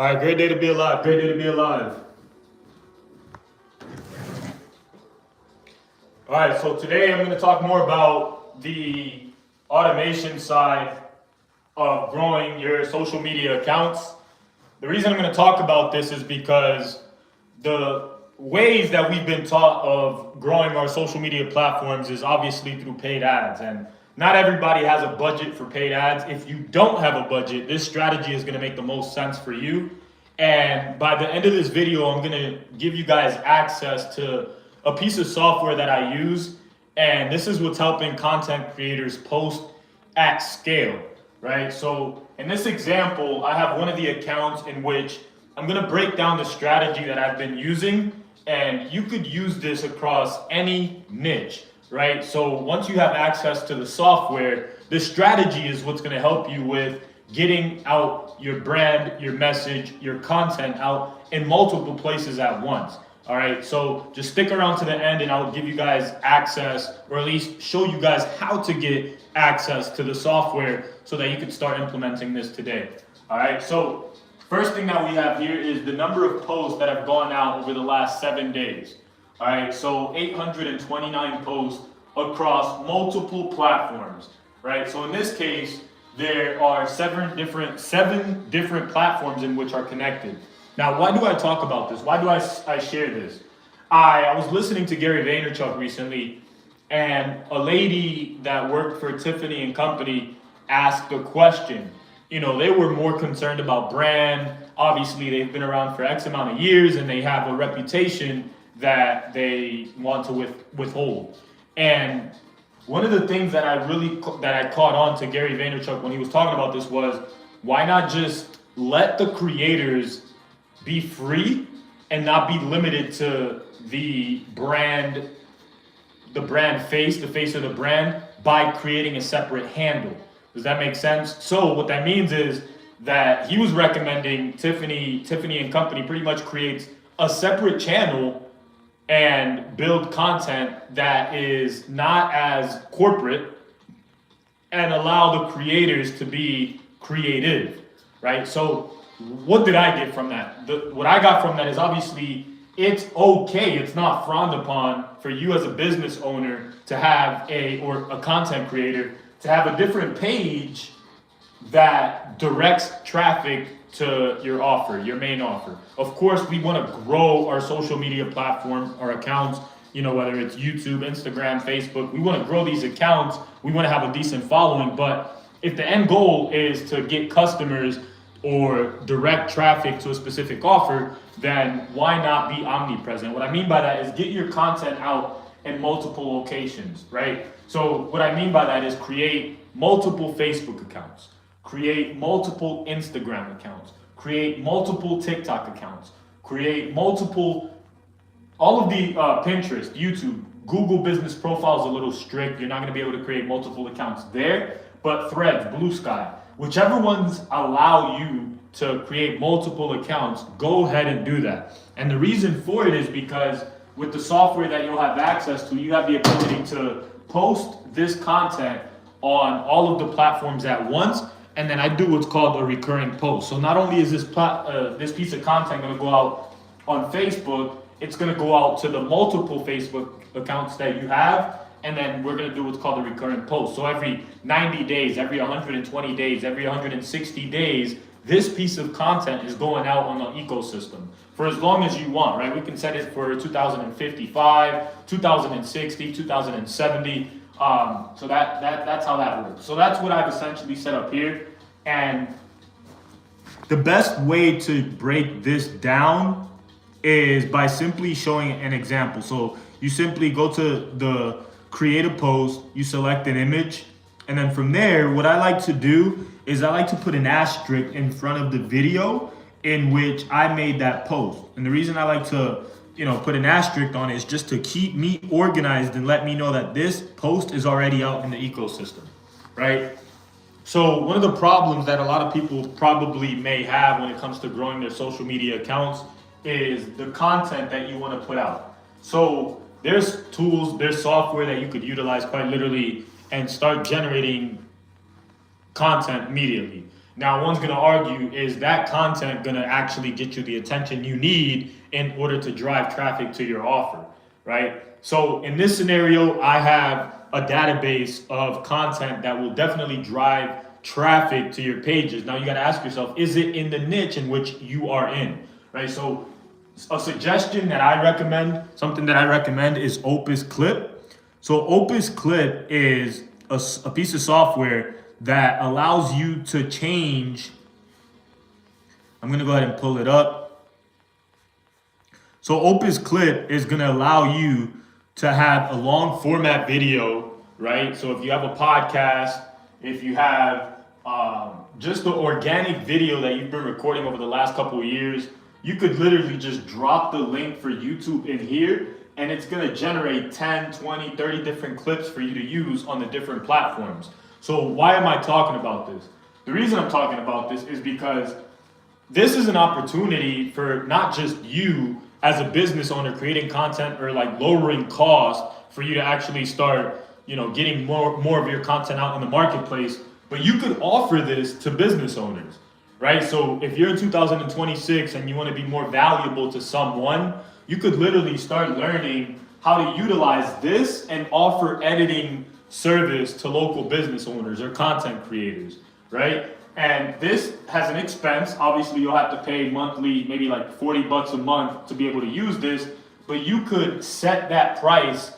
All right, great day to be alive. Great day to be alive. All right, so today I'm going to talk more about the automation side of growing your social media accounts. The reason I'm going to talk about this is because the ways that we've been taught of growing our social media platforms is obviously through paid ads, and not everybody has a budget for paid ads. If you don't have a budget, this strategy is going to make the most sense for you. And by the end of this video, I'm going to give you guys access to a piece of software that I use, and this is what's helping content creators post at scale, right? So in this example, I have one of the accounts in which I'm going to break down the strategy that I've been using, and you could use this across any niche, right? So once you have access to the software, the strategy is what's going to help you with getting out your brand, your message, your content out in multiple places at once. All right, so just stick around to the end and I'll give you guys access, or at least show you guys how to get access to the software so that you can start implementing this today. All right, so first thing that we have here is the number of posts that have gone out over the last 7 days. All right, so 829 posts across multiple platforms, right? So in this case, there are seven different platforms in which are connected. Now, why do I talk about this? Why do I share this? I was listening to Gary Vaynerchuk recently, and a lady that worked for Tiffany and Company asked a question. You know, they were more concerned about brand. Obviously, they've been around for X amount of years, and they have a reputation that they want to withhold. And one of the things that I caught on to Gary Vaynerchuk when he was talking about this was, why not just let the creators be free and not be limited to the brand face, the face of the brand, by creating a separate handle. Does that make sense? So what that means is that he was recommending Tiffany and Company pretty much creates a separate channel and build content that is not as corporate and allow the creators to be creative, right? So what did I get from that? What I got from that is, obviously it's okay, it's not frowned upon for you as a business owner to have or a content creator to have a different page that directs traffic to your offer, your main offer. Of course, we want to grow our social media platform, our accounts, you know, whether it's YouTube, Instagram, Facebook. We want to grow these accounts. We want to have a decent following. But if the end goal is to get customers or direct traffic to a specific offer, then why not be omnipresent? What I mean by that is get your content out in multiple locations, right? So what I mean by that is create multiple Facebook accounts, create multiple Instagram accounts, create multiple TikTok accounts, create multiple, all of the Pinterest, YouTube, Google business profile is a little strict. You're not going to be able to create multiple accounts there, but Threads, Blue Sky, whichever ones allow you to create multiple accounts, go ahead and do that. And the reason for it is because with the software that you'll have access to, you have the ability to post this content on all of the platforms at once. And then I do what's called a recurring post. So not only is this piece of content going to go out on Facebook, it's going to go out to the multiple Facebook accounts that you have. And then we're going to do what's called a recurring post. So every 90 days, every 120 days, every 160 days, this piece of content is going out on the ecosystem for as long as you want, right? We can set it for 2055, 2060, 2070. So that's how that works. So that's what I've essentially set up here. And the best way to break this down is by simply showing an example. So you simply go to the create a post, you select an image, and then from there, what I like to do is I like to put an asterisk in front of the video in which I made that post. And the reason I like to, put an asterisk on it is just to keep me organized and let me know that this post is already out in the ecosystem, right? So one of the problems that a lot of people probably may have when it comes to growing their social media accounts is the content that you want to put out. So there's tools, there's software that you could utilize quite literally and start generating content immediately. Now, one's going to argue, is that content going to actually get you the attention you need in order to drive traffic to your offer, right? So in this scenario, I have a database of content that will definitely drive traffic to your pages. Now you got to ask yourself, is it in the niche in which you are in, right? So a suggestion that I recommend, something that I recommend is Opus Clip. So Opus Clip is a piece of software that allows you to change. I'm going to go ahead and pull it up. So Opus Clip is going to allow you to have a long format video, right? So if you have a podcast, if you have just the organic video that you've been recording over the last couple of years, you could literally just drop the link for YouTube in here, and it's going to generate 10, 20, 30 different clips for you to use on the different platforms. So why am I talking about this? The reason I'm talking about this is because this is an opportunity for not just you as a business owner creating content or like lowering costs for you to actually start, getting more of your content out in the marketplace, but you could offer this to business owners, right? So if you're in 2026 and you want to be more valuable to someone, you could literally start learning how to utilize this and offer editing service to local business owners or content creators, right? And this has an expense. Obviously, you'll have to pay monthly, maybe like $40 a month to be able to use this, but you could set that price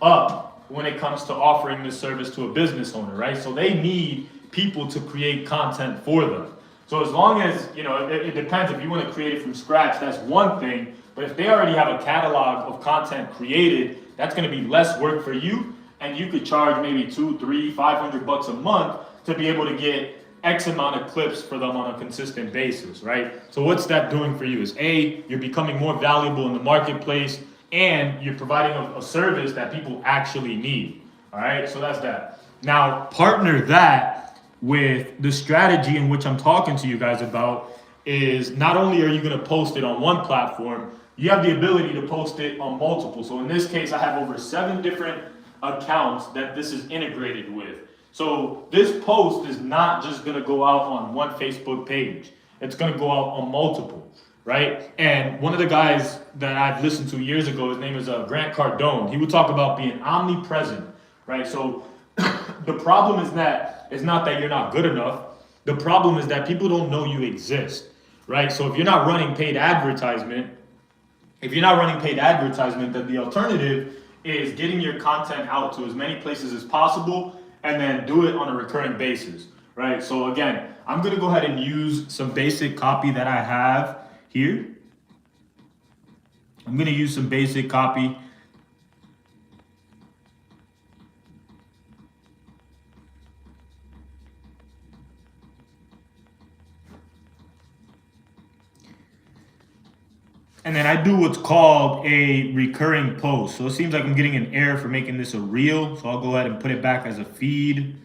up when it comes to offering this service to a business owner, right? So they need people to create content for them. So as long as, it depends. If you want to create it from scratch, that's one thing. But if they already have a catalog of content created, that's going to be less work for you. And you could charge maybe $200, $300, $500 a month to be able to get X amount of clips for them on a consistent basis, right? So what's that doing for you is you're becoming more valuable in the marketplace, and you're providing a service that people actually need, all right? So that's that. Now, partner that with the strategy in which I'm talking to you guys about is not only are you gonna post it on one platform, you have the ability to post it on multiple. So in this case, I have over 7 different accounts that this is integrated with. So this post is not just going to go out on one Facebook page. It's going to go out on multiple, right? And one of the guys that I've listened to years ago, his name is Grant Cardone. He would talk about being omnipresent, right? So the problem is that it's not that you're not good enough. The problem is that people don't know you exist, right? So if you're not running paid advertisement, then the alternative is getting your content out to as many places as possible and then do it on a recurring basis, right? So again, I'm gonna go ahead and use some basic copy that I have here. I'm gonna use some basic copy. And then I do what's called a recurring post. So it seems like I'm getting an error for making this a reel. So I'll go ahead and put it back as a feed.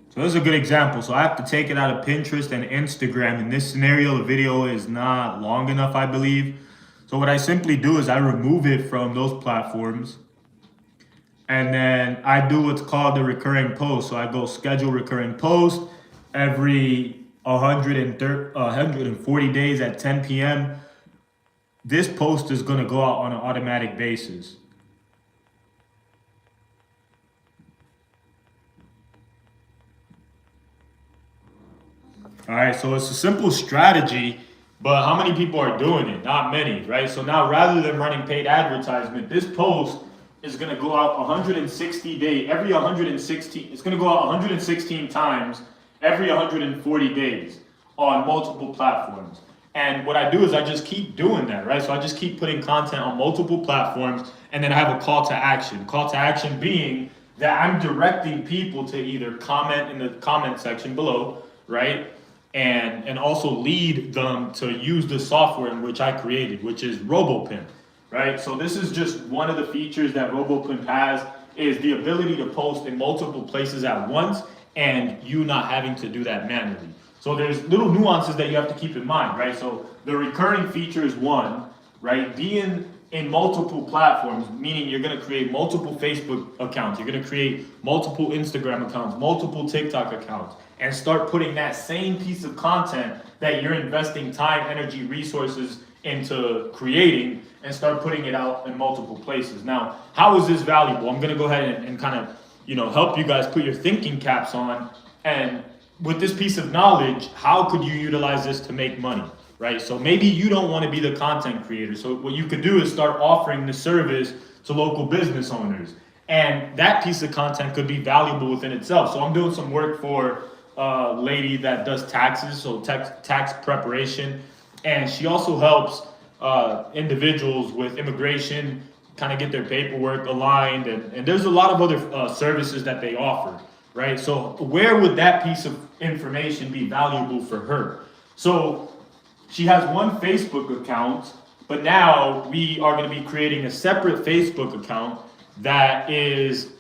So this is a good example. So I have to take it out of Pinterest and Instagram. In this scenario, the video is not long enough, I believe. So what I simply do is I remove it from those platforms. And then I do what's called the recurring post. So I go schedule recurring post every 140 days at 10 p.m. This post is going to go out on an automatic basis. All right, so it's a simple strategy, but how many people are doing it? Not many, right? So now rather than running paid advertisement, this post is going to go out 160 days, every 116, it's going to go out 116 times every 140 days on multiple platforms. And what I do is I just keep doing that, right? So I just keep putting content on multiple platforms, and then I have a call to action. Call to action being that I'm directing people to either comment in the comment section below, right? And also lead them to use the software in which I created, which is RoboPimp, right? So this is just one of the features that RoboPimp has, is the ability to post in multiple places at once and you not having to do that manually. So there's little nuances that you have to keep in mind, right? So the recurring feature is one, right? Being in multiple platforms, meaning you're gonna create multiple Facebook accounts, you're gonna create multiple Instagram accounts, multiple TikTok accounts, and start putting that same piece of content that you're investing time, energy, resources into creating, and start putting it out in multiple places. Now, how is this valuable? I'm gonna go ahead and kind of, help you guys put your thinking caps on. And with this piece of knowledge, how could you utilize this to make money, right? So maybe you don't want to be the content creator. So what you could do is start offering the service to local business owners. And that piece of content could be valuable within itself. So I'm doing some work for a lady that does taxes, so tax preparation. And she also helps individuals with immigration kind of get their paperwork aligned. And there's a lot of other services that they offer, right? So where would that piece of information be valuable for her? So she has one Facebook account, but now we are going to be creating a separate Facebook account that is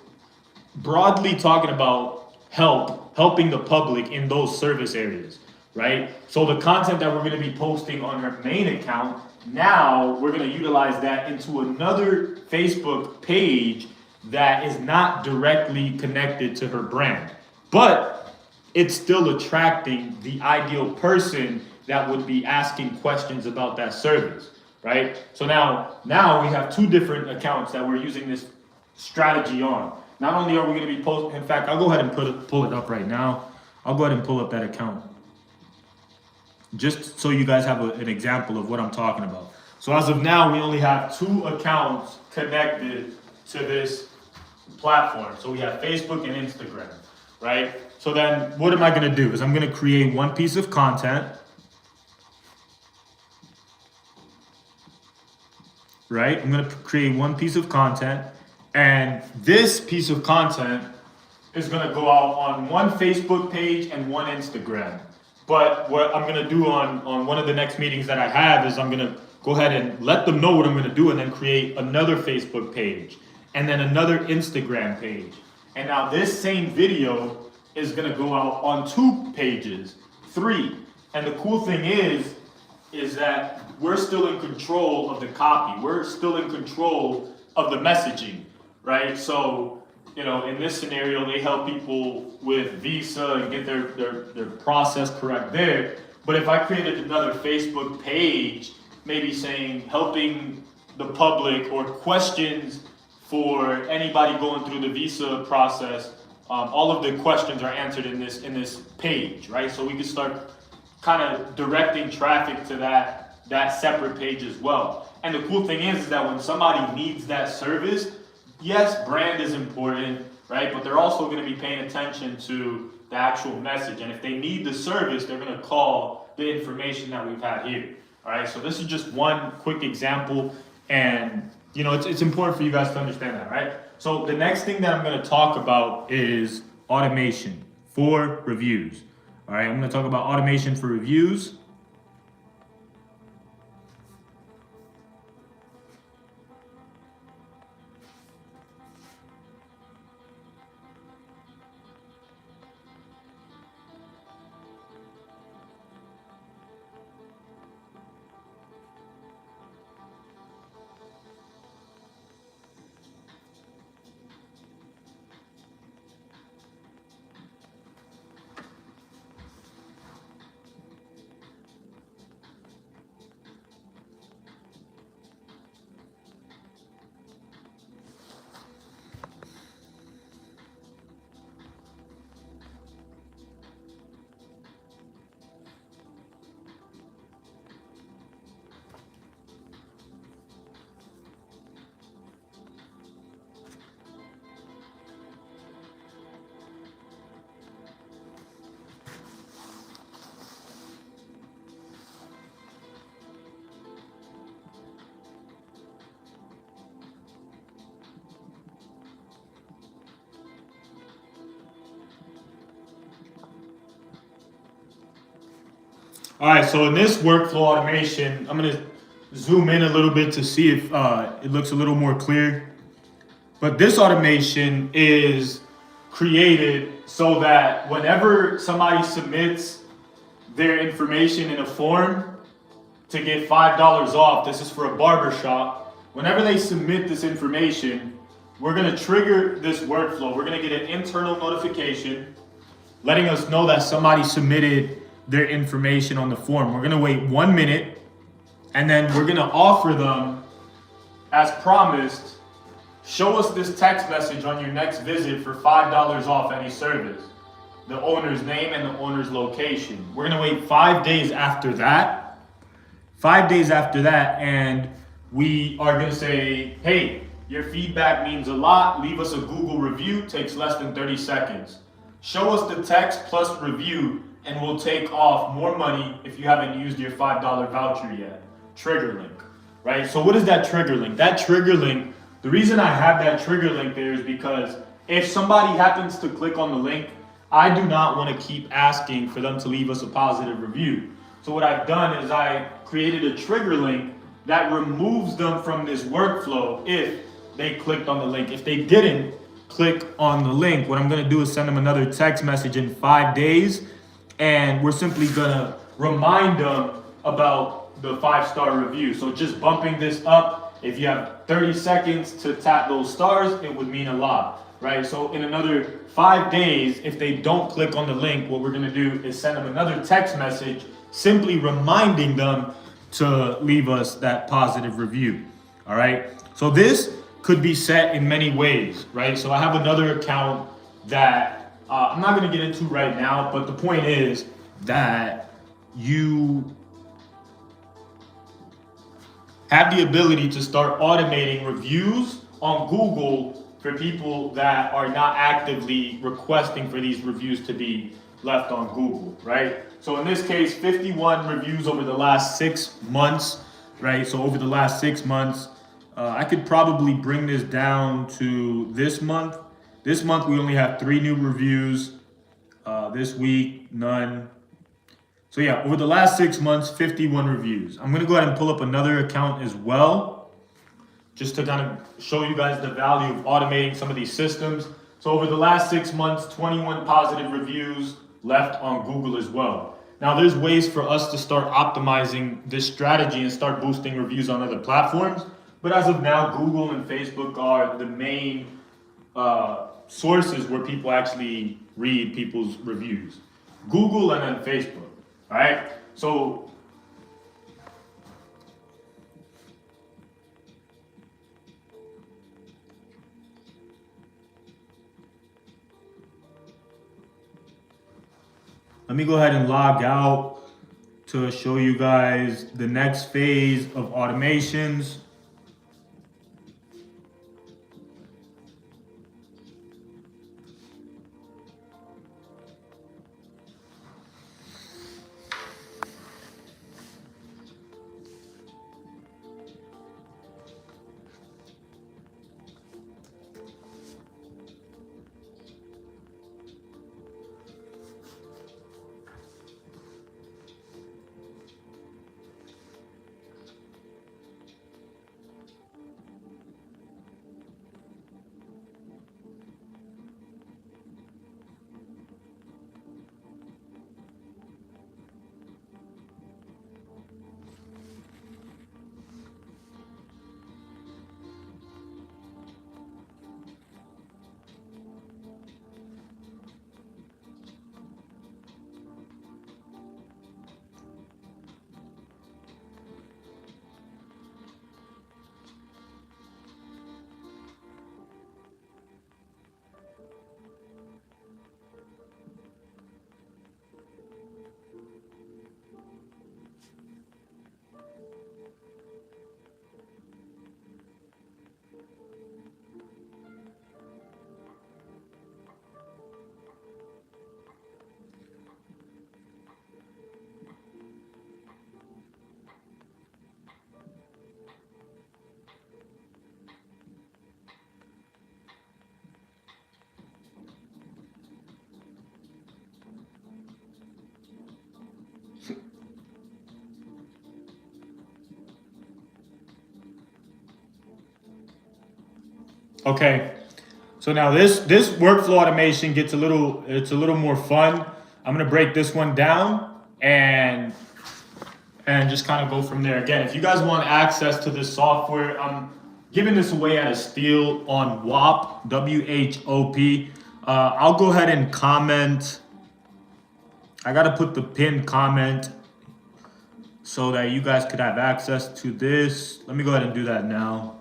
broadly talking about helping the public in those service areas, right? So the content that we're going to be posting on her main account, now we're going to utilize that into another Facebook page that is not directly connected to her brand, but it's still attracting the ideal person that would be asking questions about that service, right? So now we have two different accounts that we're using this strategy on. Not only are we going to be posting, in fact, I'll go ahead and pull it up right now. I'll go ahead and pull up that account, just so you guys have an example of what I'm talking about. So as of now, we only have two accounts connected to this platform. So we have Facebook and Instagram, right? So then what am I going to do is I'm going to create one piece of content, right? I'm going to create one piece of content, and this piece of content is going to go out on one Facebook page and one Instagram. But what I'm going to do on one of the next meetings that I have is I'm going to go ahead and let them know what I'm going to do, and then create another Facebook page and then another Instagram page. And now this same video is going to go out on two pages, three. And the cool thing is that we're still in control of the copy. We're still in control of the messaging, right? So, in this scenario, they help people with visa and get their process correct there. But if I created another Facebook page, maybe saying helping the public or questions for anybody going through the visa process, all of the questions are answered in this page, right? So we can start kind of directing traffic to that separate page as well. And the cool thing is that when somebody needs that service, yes, brand is important, right? But they're also going to be paying attention to the actual message. And if they need the service, they're going to call the information that we've had here. All right, so this is just one quick example, and it's important for you guys to understand that, right? So the next thing that I'm going to talk about is automation for reviews. All right, I'm going to talk about automation for reviews. All right, so in this workflow automation, I'm gonna zoom in a little bit to see if it looks a little more clear. But this automation is created so that whenever somebody submits their information in a form to get $5 off, this is for a barber shop. Whenever they submit this information, we're going to trigger this workflow. We're going to get an internal notification letting us know that somebody submitted their information on the form. We're going to wait 1 minute, and then we're going to offer them, as promised, show us this text message on your next visit for $5 off any service. The owner's name and the owner's location. We're going to wait 5 days after that. 5 days after that, and we are going to say, hey, your feedback means a lot. Leave us a Google review. Takes less than 30 seconds. Show us the text plus review, and we'll take off more money if you haven't used your $5 voucher yet. Trigger link, right? So what is that trigger link? That trigger link, the reason I have that trigger link there is because if somebody happens to click on the link, I do not want to keep asking for them to leave us a positive review. So what I've done is I created a trigger link that removes them from this workflow if they clicked on the link. If they didn't click on the link, what I'm going to do is send them another text message in 5 days, and we're simply going to remind them about the 5-star review. So just bumping this up, if you have 30 seconds to tap those stars, it would mean a lot, right? So in another 5 days, if they don't click on the link, what we're going to do is send them another text message simply reminding them to leave us that positive review. All right. So this could be set in many ways, right? So I have another account that I'm not going to get into right now, but the point is that you have the ability to start automating reviews on Google for people that are not actively requesting for these reviews to be left on Google, right? So in this case, 51 reviews over the last 6 months, right? So over the last 6 months, I could probably bring this down to this month. This month, we only have 3 new reviews. This week, none. So yeah, over the last 6 months, 51 reviews. I'm gonna go ahead and pull up another account as well, just to kind of show you guys the value of automating some of these systems. So over the last 6 months, 21 positive reviews left on Google as well. Now there's ways for us to start optimizing this strategy and start boosting reviews on other platforms. But as of now, Google and Facebook are the main sources where people actually read people's reviews. Google and then Facebook, all right? So let me go ahead and log out to show you guys the next phase of automations. Okay. So now this workflow automation gets it's a little more fun. I'm gonna break this one down and just kind of go from there. Again, if you guys want access to this software, I'm giving this away at a steal on WHOP, WHOP. I'll go ahead and comment. I gotta put the pinned comment so that you guys could have access to this. Let me go ahead and do that now.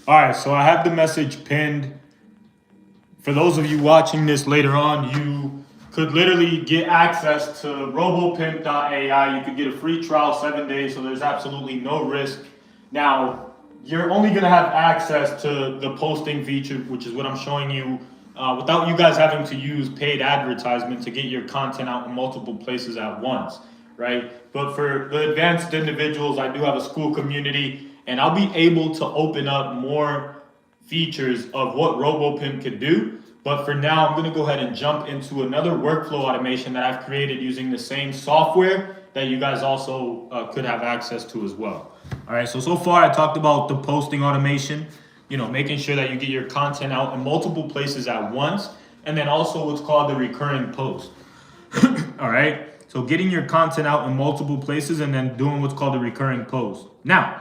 All right, so I have the message pinned. For those of you watching this later on, you could literally get access to robopimp.ai. You could get a free trial 7 days, so there's absolutely no risk. Now, you're only going to have access to the posting feature, which is what I'm showing you, without you guys having to use paid advertisement to get your content out in multiple places at once, right? But for the advanced individuals, I do have a school community, and I'll be able to open up more features of what RoboPimp could do. But for now, I'm going to go ahead and jump into another workflow automation that I've created using the same software that you guys also could have access to as well. All right, so far I talked about the posting automation, making sure that you get your content out in multiple places at once, and then also what's called the recurring post. All right, so getting your content out in multiple places and then doing what's called the recurring post. Now,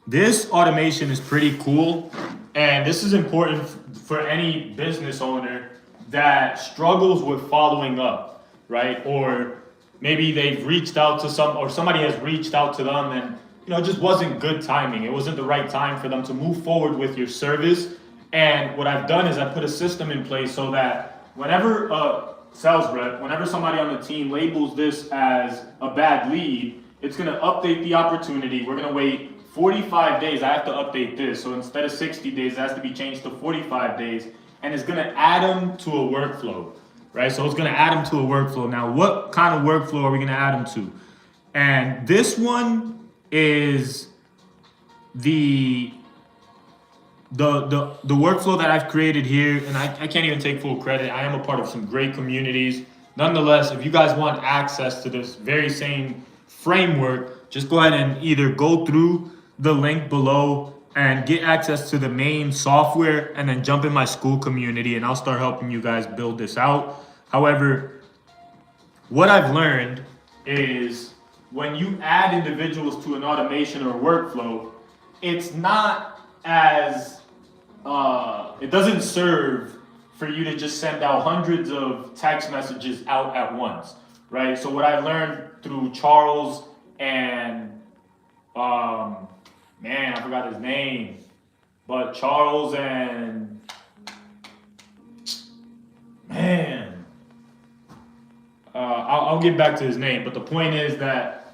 this automation is pretty cool, and this is important for any business owner that struggles with following up, right? Or maybe they've reached out to somebody has reached out to them and it just wasn't good timing. It wasn't the right time for them to move forward with your service. And what I've done is I put a system in place so that whenever a sales rep, whenever somebody on the team labels this as a bad lead, it's gonna update the opportunity. We're gonna wait 45 days, I have to update this. So instead of 60 days, it has to be changed to 45 days. And it's gonna add them to a workflow, right? So it's gonna add them to a workflow. Now, what kind of workflow are we gonna add them to? And this one is the workflow that I've created here. And I can't even take full credit. I am a part of some great communities. Nonetheless, if you guys want access to this very same framework, just go ahead and either go through the link below and get access to the main software and then jump in my school community and I'll start helping you guys build this out. However, what I've learned is when you add individuals to an automation or workflow, it's not as, it doesn't serve for you to just send out hundreds of text messages out at once, right? So what I learned through Charles and man, I forgot his name, but Charles and man, I'll get back to his name. But the point is that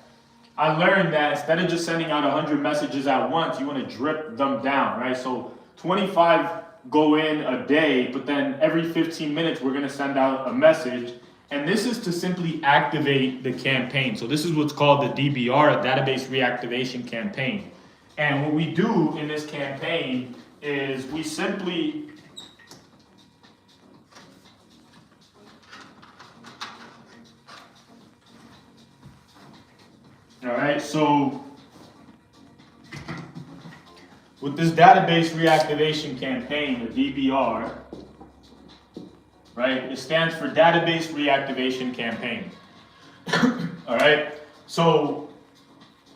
I learned that instead of just sending out 100 messages at once, you want to drip them down, right? So 25 go in a day, but then every 15 minutes we're going to send out a message. And this is to simply activate the campaign. So this is what's called the DBR, a database reactivation campaign. And what we do in this campaign is we simply all right, so with this database reactivation campaign, the DBR, right, it stands for Database Reactivation Campaign. All right, so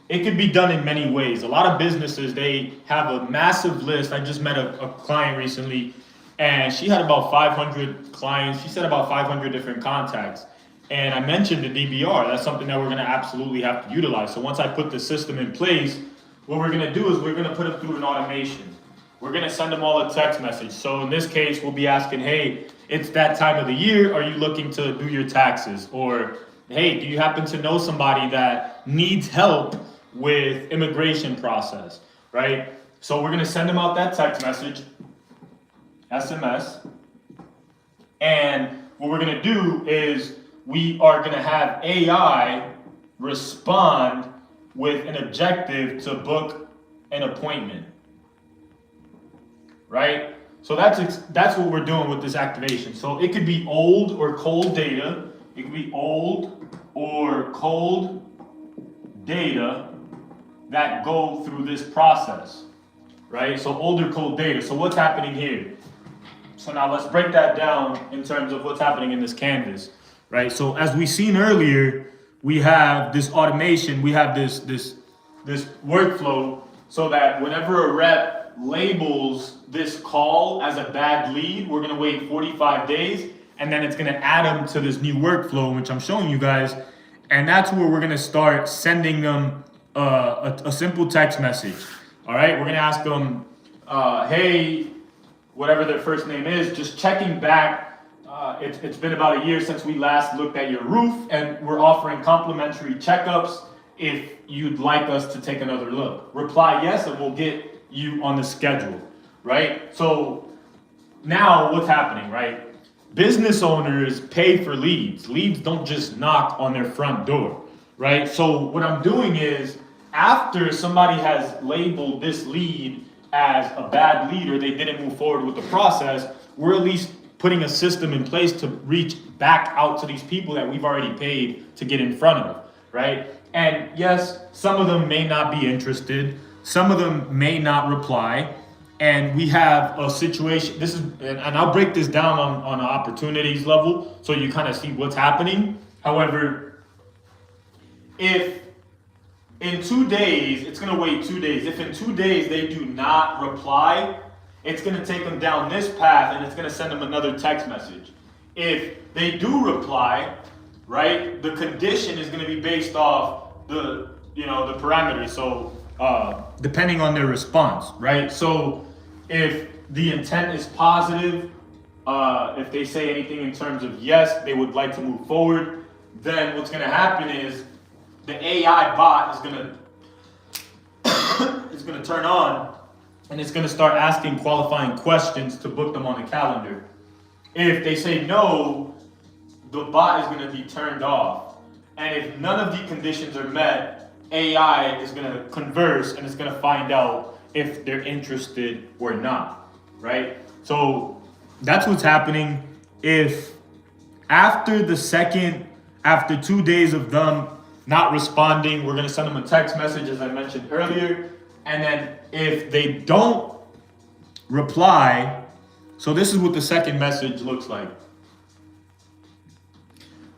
it could be done in many ways. A lot of businesses, they have a massive list. I just met a client recently, and she had about 500 clients. She said about 500 different contacts. And I mentioned the DBR. That's something that we're going to absolutely have to utilize. So once I put the system in place, what we're going to do is we're going to put it through an automation. We're going to send them all a text message. So in this case, we'll be asking, hey, it's that time of the year. Are you looking to do your taxes? Or, hey, do you happen to know somebody that needs help with immigration process, right? So we're going to send them out that text message, SMS. And what we're going to do is we are going to have AI respond with an objective to book an appointment, right? So that's what we're doing with this activation. So it could be old or cold data. It could be old or cold data that go through this process, right? So old or cold data. So what's happening here? So now let's break that down in terms of what's happening in this canvas, right? So as we seen earlier, we have this automation, we have this workflow so that whenever a rep labels this call as a bad lead, we're gonna wait 45 days and then it's gonna add them to this new workflow, which I'm showing you guys. And that's where we're gonna start sending them a simple text message. All right, we're gonna ask them, hey, whatever their first name is, just checking back. It's been about a year since we last looked at your roof, and we're offering complimentary checkups if you'd like us to take another look. Reply yes, and we'll get you on the schedule, right? So now what's happening, right? Business owners pay for leads. Leads don't just knock on their front door, right? So what I'm doing is, after somebody has labeled this lead as a bad lead or they didn't move forward with the process, we're at least putting a system in place to reach back out to these people that we've already paid to get in front of, right? And yes, some of them may not be interested. Some of them may not reply. And we have a situation, this is, and I'll break this down on an opportunities level so you kind of see what's happening. However, if in 2 days, it's gonna wait 2 days. If in 2 days they do not reply, it's gonna take them down this path and it's gonna send them another text message. If they do reply, right, the condition is gonna be based off the parameters. So depending on their response, right? So if the intent is positive, if they say anything in terms of yes, they would like to move forward, then what's gonna happen is the AI bot is gonna turn on and it's gonna start asking qualifying questions to book them on the calendar. If they say no, the bot is gonna be turned off. And if none of the conditions are met, AI is gonna converse and it's gonna find out if they're interested or not, right? So that's what's happening. If after 2 days of them not responding, we're gonna send them a text message as I mentioned earlier. And then if they don't reply, so this is what the second message looks like.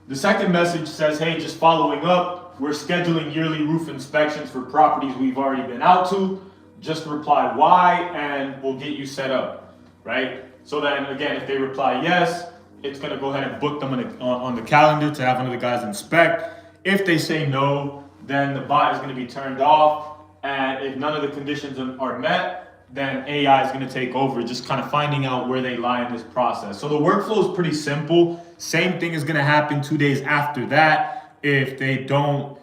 The second message says, hey, just following up, we're scheduling yearly roof inspections for properties we've already been out to. Just reply Y and we'll get you set up, right? So then again, if they reply yes, it's gonna go ahead and book them on the calendar to have one of the guys inspect. If they say no, then the bot is gonna be turned off. And if none of the conditions are met, then AI is gonna take over, just kind of finding out where they lie in this process. So the workflow is pretty simple. Same thing is gonna happen 2 days after that. If they don't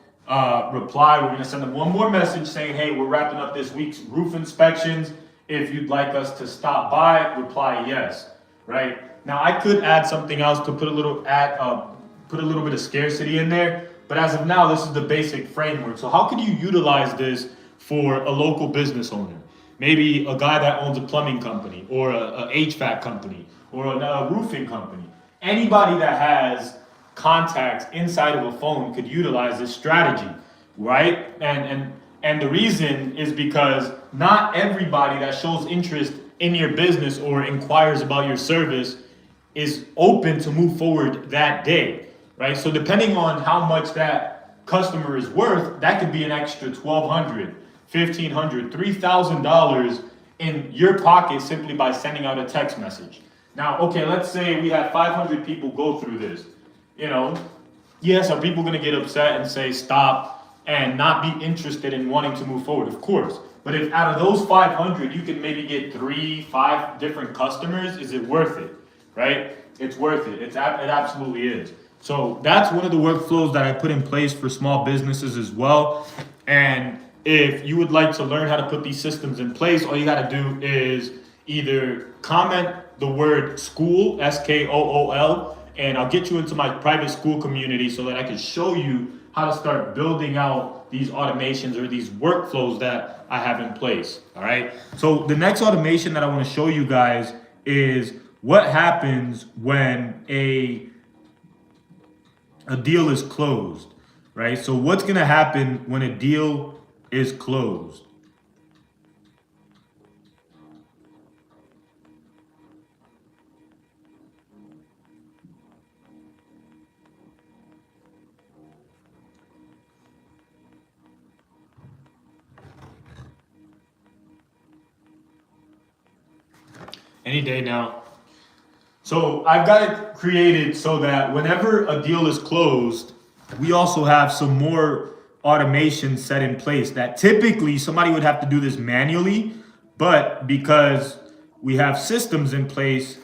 reply, we're gonna send them one more message saying, hey, we're wrapping up this week's roof inspections. If you'd like us to stop by, reply yes, right? Now I could add something else to put a little bit of scarcity in there, but as of now, this is the basic framework. So how could you utilize this for a local business owner? Maybe a guy that owns a plumbing company or a HVAC company or a roofing company. Anybody that has contacts inside of a phone could utilize this strategy, right? And the reason is because not everybody that shows interest in your business or inquires about your service is open to move forward that day, right? So depending on how much that customer is worth, that could be an extra $1,200, $1,500, $3,000 in your pocket simply by sending out a text message. Now, okay, let's say we have 500 people go through this. You know, yes, are people going to get upset and say stop and not be interested in wanting to move forward? Of course. But if out of those 500, you can maybe get 3, 5 different customers, is it worth it? Right? It's worth it. It absolutely is. So that's one of the workflows that I put in place for small businesses as well. And if you would like to learn how to put these systems in place, all you got to do is either comment the word school, SKOOL, and I'll get you into my private school community so that I can show you how to start building out these automations or these workflows that I have in place. All right. So the next automation that I want to show you guys is what happens when a deal is closed, right? So what's going to happen when a deal is closed? Any day now. So I've got it created so that whenever a deal is closed, we also have some more automation set in place that typically somebody would have to do this manually, but because we have systems in place,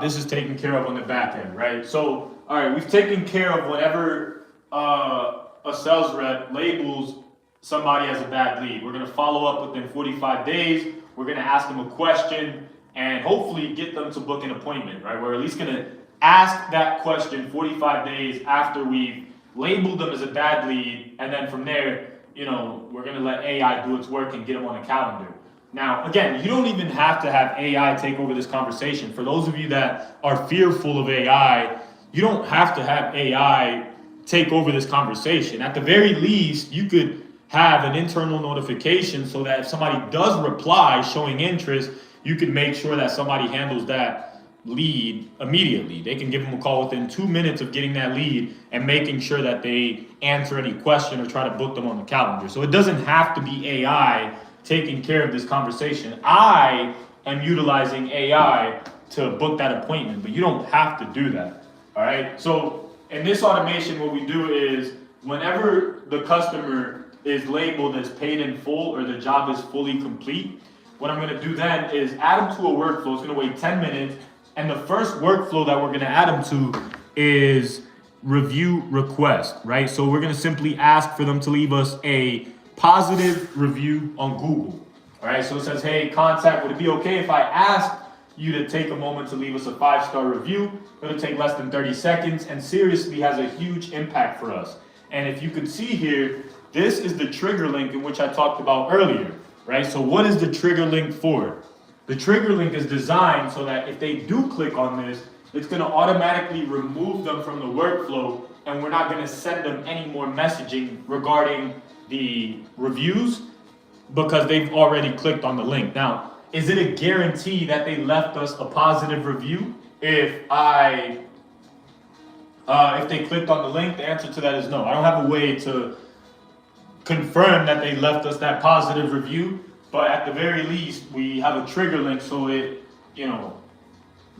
this is taken care of on the back end, right? So, all right, we've taken care of whenever a sales rep labels somebody as a bad lead. We're gonna follow up within 45 days. We're gonna ask them a question and hopefully get them to book an appointment, right? We're at least gonna ask that question 45 days after we've labeled them as a bad lead, and then from there, you know, we're gonna let AI do its work and get them on a calendar. Now, again, you don't even have to have AI take over this conversation. For those of you that are fearful of AI, you don't have to have AI take over this conversation. At the very least, you could have an internal notification so that if somebody does reply showing interest, you can make sure that somebody handles that lead immediately. They can give them a call within 2 minutes of getting that lead and making sure that they answer any question or try to book them on the calendar. So it doesn't have to be AI taking care of this conversation. I am utilizing AI to book that appointment, but you don't have to do that. All right. So in this automation, what we do is whenever the customer is labeled as paid in full or the job is fully complete, what I'm going to do then is add them to a workflow. It's going to wait 10 minutes. And the first workflow that we're going to add them to is review request, right? So we're going to simply ask for them to leave us a positive review on Google. All right. So it says, hey, contact, would it be okay if I ask you to take a moment to leave us a 5-star review? It'll take less than 30 seconds and seriously has a huge impact for us. And if you could see here, this is the trigger link in which I talked about earlier. Right? So what is the trigger link for? The trigger link is designed so that if they do click on this, it's going to automatically remove them from the workflow, and we're not going to send them any more messaging regarding the reviews because they've already clicked on the link. Now, is it a guarantee that they left us a positive review? If they clicked on the link, the answer to that is no. I don't have a way to confirm that they left us that positive review, but at the very least, we have a trigger link so it, you know,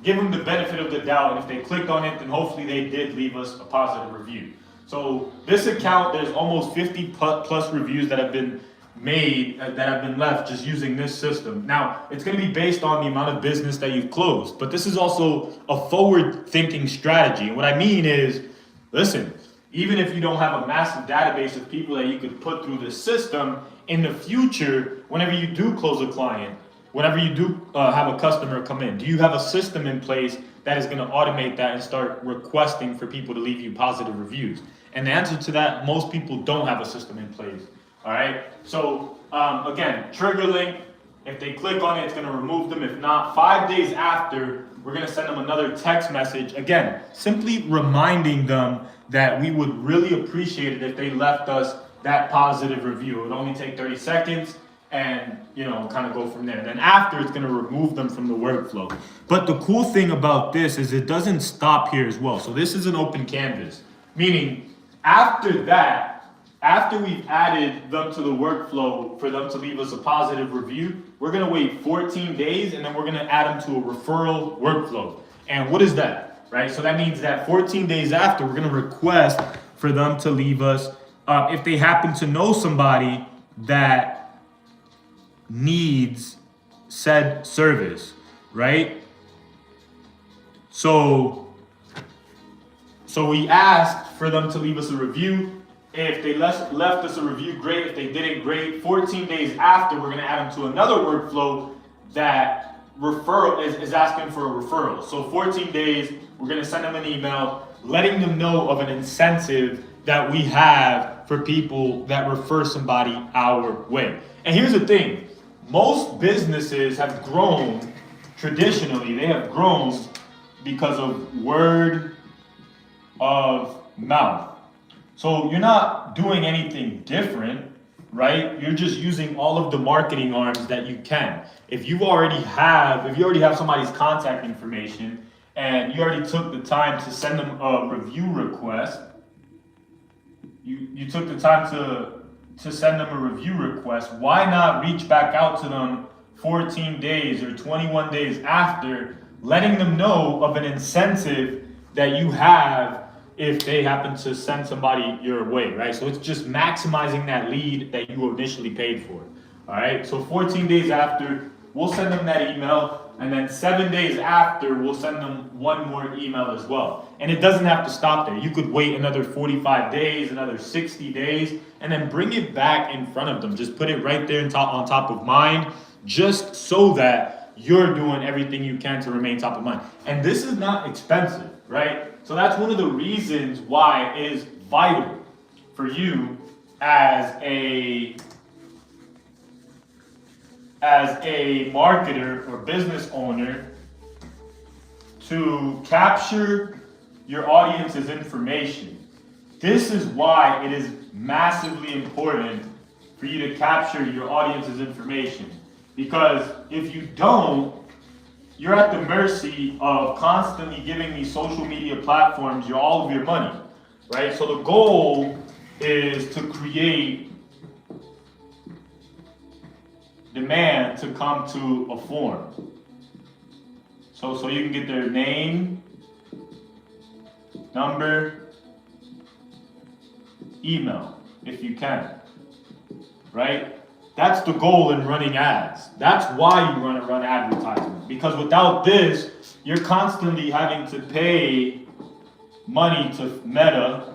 give them the benefit of the doubt. And if they clicked on it, then hopefully they did leave us a positive review. So this account, there's almost 50 plus reviews that have been made, that have been left just using this system. Now, it's going to be based on the amount of business that you've closed, but this is also a forward-thinking strategy. And what I mean is, listen, even if you don't have a massive database of people that you could put through this system, in the future, whenever you do close a client, whenever you do have a customer come in, do you have a system in place that is going to automate that and start requesting for people to leave you positive reviews? And the answer to that, most people don't have a system in place. All right. So again, trigger link. If they click on it, it's going to remove them. If not, 5 days after, we're going to send them another text message. Again, simply reminding them that we would really appreciate it if they left us that positive review. It would only take 30 seconds and, you know, kind of go from there. Then after, it's going to remove them from the workflow. But the cool thing about this is it doesn't stop here as well. So this is an open canvas, meaning after that, after we've added them to the workflow for them to leave us a positive review, we're gonna wait 14 days and then we're gonna add them to a referral workflow. And what is that, right? So that means that 14 days after, we're gonna request for them to leave us, if they happen to know somebody that needs said service, right? So we asked for them to leave us a review. If they left us a review, great. If they didn't, great. 14 days after, we're gonna add them to another workflow that referral is asking for a referral. So 14 days, we're gonna send them an email letting them know of an incentive that we have for people that refer somebody our way. And here's the thing, most businesses have grown, traditionally, they have grown because of word of mouth. So you're not doing anything different, right? You're just using all of the marketing arms that you can. If you already have somebody's contact information and you already took the time to send them a review request, you took the time to send them a review request, why not reach back out to them 14 days or 21 days after, letting them know of an incentive that you have if they happen to send somebody your way, right? So it's just maximizing that lead that you initially paid for, all right? So 14 days after, we'll send them that email, and then 7 days after, we'll send them one more email as well. And it doesn't have to stop there. You could wait another 45 days, another 60 days, and then bring it back in front of them. Just put it right there on top of mind, just so that you're doing everything you can to remain top of mind. And this is not expensive, right? So that's one of the reasons why it is vital for you as a marketer or business owner to capture your audience's information. This is why it is massively important for you to capture your audience's information. Because if you don't, you're at the mercy of constantly giving these social media platforms all of your money, right? So the goal is to create demand to come to a form. So you can get their name, number, email, if you can, right? That's the goal in running ads. That's why you run advertisement. Because without this, you're constantly having to pay money to Meta,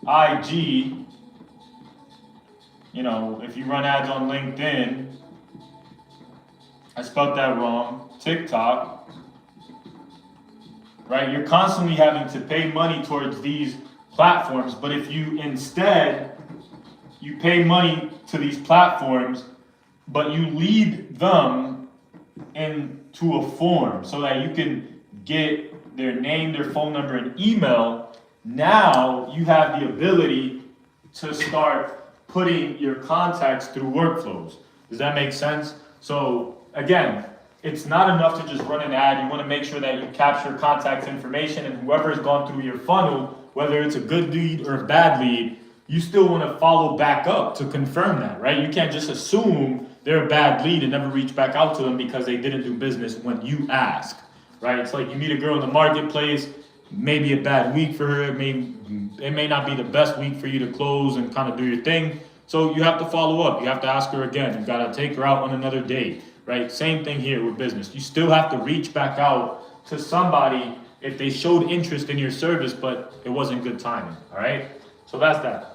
IG, if you run ads on LinkedIn, I spelled that wrong, TikTok, right? You're constantly having to pay money towards these platforms, but if you instead, you pay money to these platforms, but you lead them into a form so that you can get their name, their phone number, and email. Now you have the ability to start putting your contacts through workflows. Does that make sense? So again, it's not enough to just run an ad. You want to make sure that you capture contacts information, and whoever has gone through your funnel, whether it's a good lead or a bad lead, you still want to follow back up to confirm that, right? You can't just assume they're a bad lead and never reach back out to them because they didn't do business when you asked, right? It's like you meet a girl in the marketplace, maybe a bad week for her, it may not be the best week for you to close and kind of do your thing. So you have to follow up. You have to ask her again. You got to take her out on another date, right? Same thing here with business. You still have to reach back out to somebody if they showed interest in your service, but it wasn't good timing, all right? So that's that.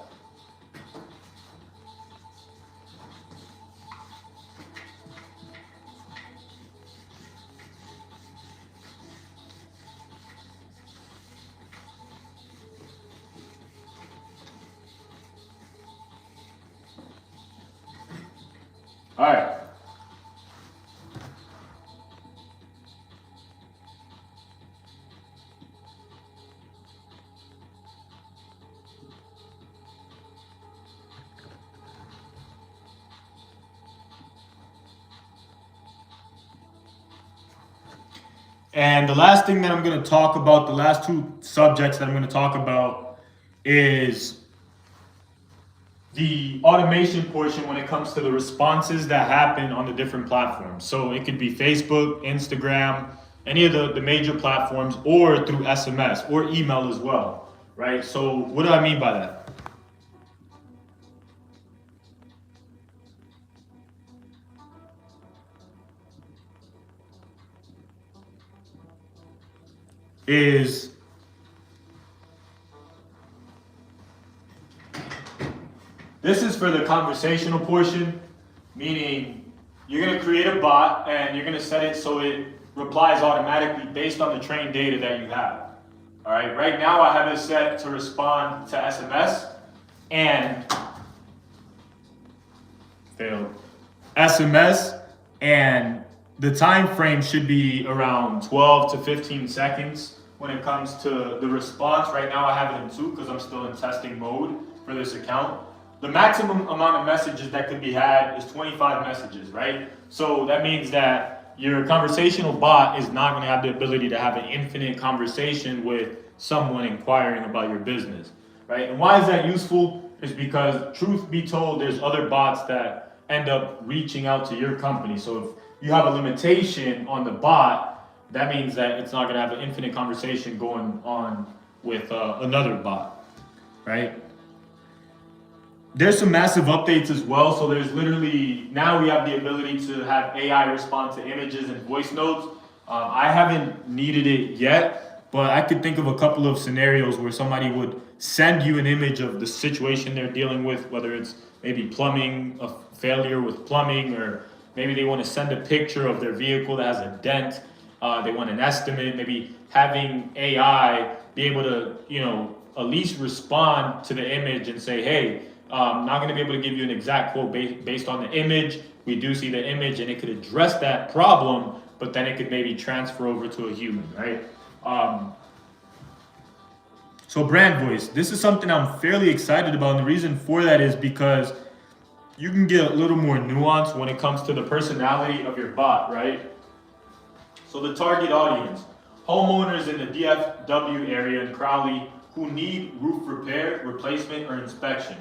All right. And the last thing that I'm going to talk about, the last two subjects that I'm going to talk about is the automation portion when it comes to the responses that happen on the different platforms. So it could be Facebook, Instagram, any of the major platforms, or through SMS or email as well, right? So what do I mean by that? Is this is for the conversational portion, meaning you're going to create a bot and you're going to set it so it replies automatically based on the trained data that you have. All right, right now I have it set to respond to SMS and failed. SMS, and the time frame should be around 12 to 15 seconds when it comes to the response. Right now I have it in 2 because I'm still in testing mode for this account. The maximum amount of messages that could be had is 25 messages, right? So that means that your conversational bot is not going to have the ability to have an infinite conversation with someone inquiring about your business, right? And why is that useful? Is because, truth be told, there's other bots that end up reaching out to your company. So if you have a limitation on the bot, that means that it's not going to have an infinite conversation going on with another bot, right? There's some massive updates as well. So there's literally, now we have the ability to have AI respond to images and voice notes. I haven't needed it yet, but I could think of a couple of scenarios where somebody would send you an image of the situation they're dealing with, whether it's maybe plumbing, a failure with plumbing, or maybe they want to send a picture of their vehicle that has a dent. They want an estimate, maybe having AI be able to, at least respond to the image and say, hey, I'm not going to be able to give you an exact quote based on the image. We do see the image and it could address that problem, but then it could maybe transfer over to a human, right? So brand voice, this is something I'm fairly excited about. And the reason for that is because you can get a little more nuance when it comes to the personality of your bot, right? So the target audience, homeowners in the DFW area in Crowley who need roof repair, replacement, or inspection,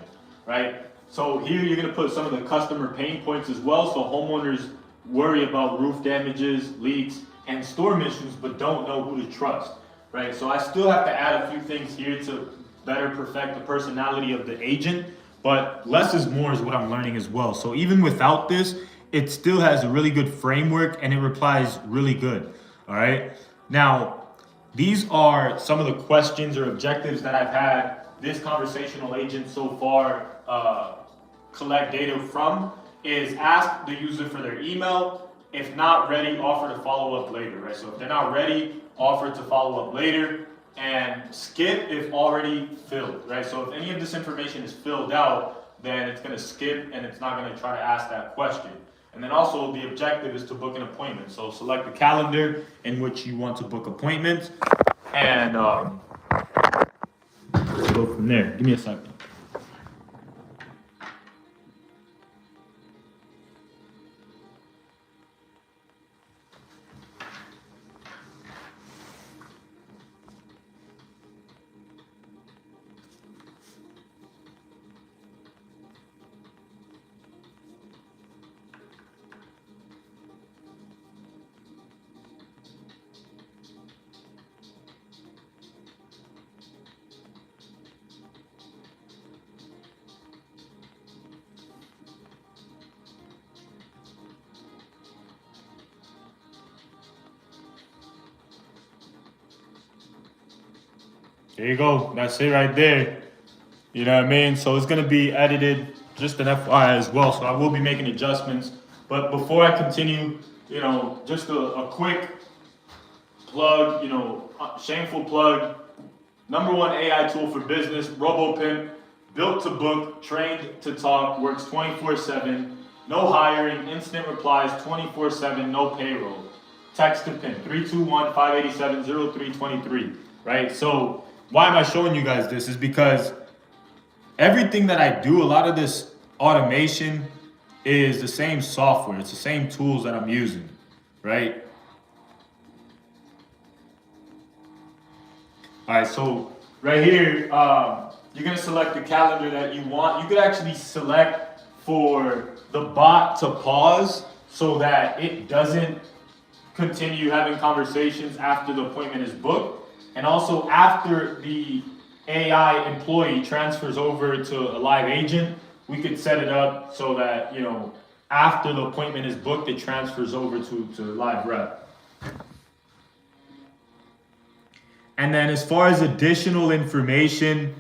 right? So here you're gonna put some of the customer pain points as well. So homeowners worry about roof damages, leaks, and storm issues, but don't know who to trust, right? So I still have to add a few things here to better perfect the personality of the agent, but less is more is what I'm learning as well. So even without this, it still has a really good framework and it replies really good, all right? Now, these are some of the questions or objectives that I've had this conversational agent so far collect data from, is ask the user for their email. If not ready, offer to follow up later, right? So if they're not ready, offer to follow up later, and skip if already filled, right? So if any of this information is filled out, then it's gonna skip and it's not gonna try to ask that question. And then also the objective is to book an appointment. So select the calendar in which you want to book appointments, and let's go from there. Give me a second. There you go. That's it right there. You know what I mean? So it's gonna be edited, just an FYI as well. So I will be making adjustments. But before I continue, just a quick plug, shameful plug. #1 AI tool for business, RoboPimp, built to book, trained to talk, works 24/7, no hiring, instant replies 24/7, no payroll. Text to pimp 321-587-0323, right? So why am I showing you guys this? Is because everything that I do, a lot of this automation is the same software. It's the same tools that I'm using, right? All right, so right here, you're gonna select the calendar that you want. You could actually select for the bot to pause so that it doesn't continue having conversations after the appointment is booked. And also after the AI employee transfers over to a live agent, we could set it up so that, after the appointment is booked, it transfers over to live rep. And then as far as additional information,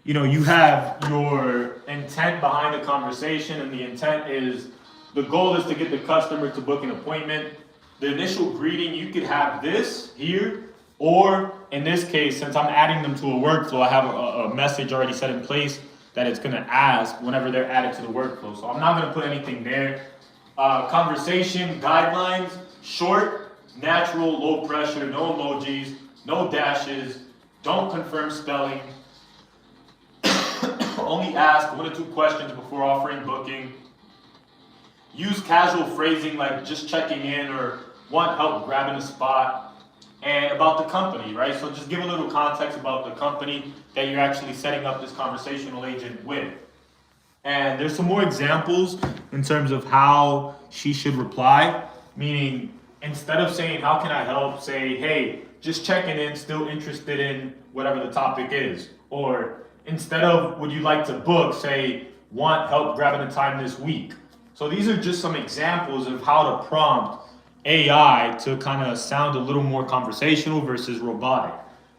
you have your intent behind the conversation, and the intent is, the goal is to get the customer to book an appointment. The initial greeting, you could have this here, or in this case, since I'm adding them to a workflow, I have a message already set in place that it's gonna ask whenever they're added to the workflow. So I'm not gonna put anything there. Conversation guidelines, short, natural, low pressure, no emojis, no dashes, don't confirm spelling, only ask 1 or 2 questions before offering booking. Use casual phrasing like just checking in or want help grabbing a spot. And about the company, right? So just give a little context about the company that you're actually setting up this conversational agent with. And there's some more examples in terms of how she should reply, meaning instead of saying, how can I help, say, hey, just checking in, still interested in whatever the topic is. Or instead of, would you like to book, say, want help grabbing a time this week. So these are just some examples of how to prompt AI to kind of sound a little more conversational versus robotic,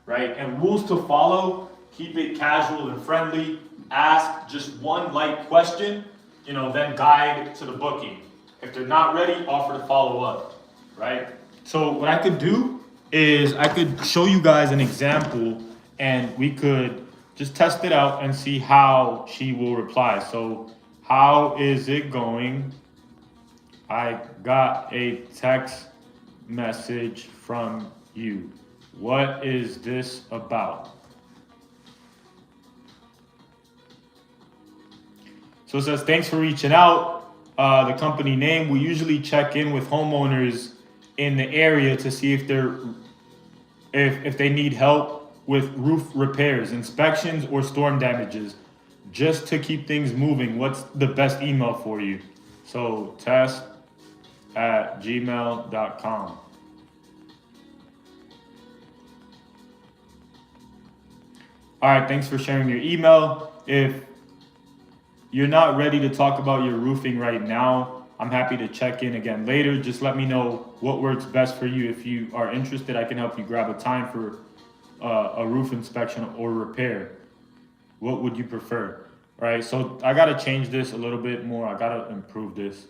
right? And rules to follow, keep it casual and friendly, ask just one light question, then guide to the booking. If they're not ready, offer to follow up, right? So what I could do is I could show you guys an example and we could just test it out and see how she will reply. So how is it going? I got a text message from you. What is this about? So it says, thanks for reaching out. The company name, we usually check in with homeowners in the area to see if they need help with roof repairs, inspections, or storm damages. Just to keep things moving, what's the best email for you? So test@gmail.com. All right, thanks for sharing your email. If you're not ready to talk about your roofing right now, I'm happy to check in again later. Just let me know what works best for you. If you are interested, I can help you grab a time for a roof inspection or repair. What would you prefer? Right, so I gotta change this a little bit more. I gotta improve this.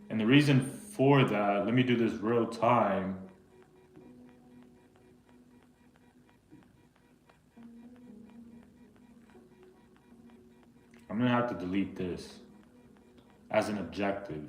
And the reason for that, let me do this real time. I'm gonna have to delete this as an objective.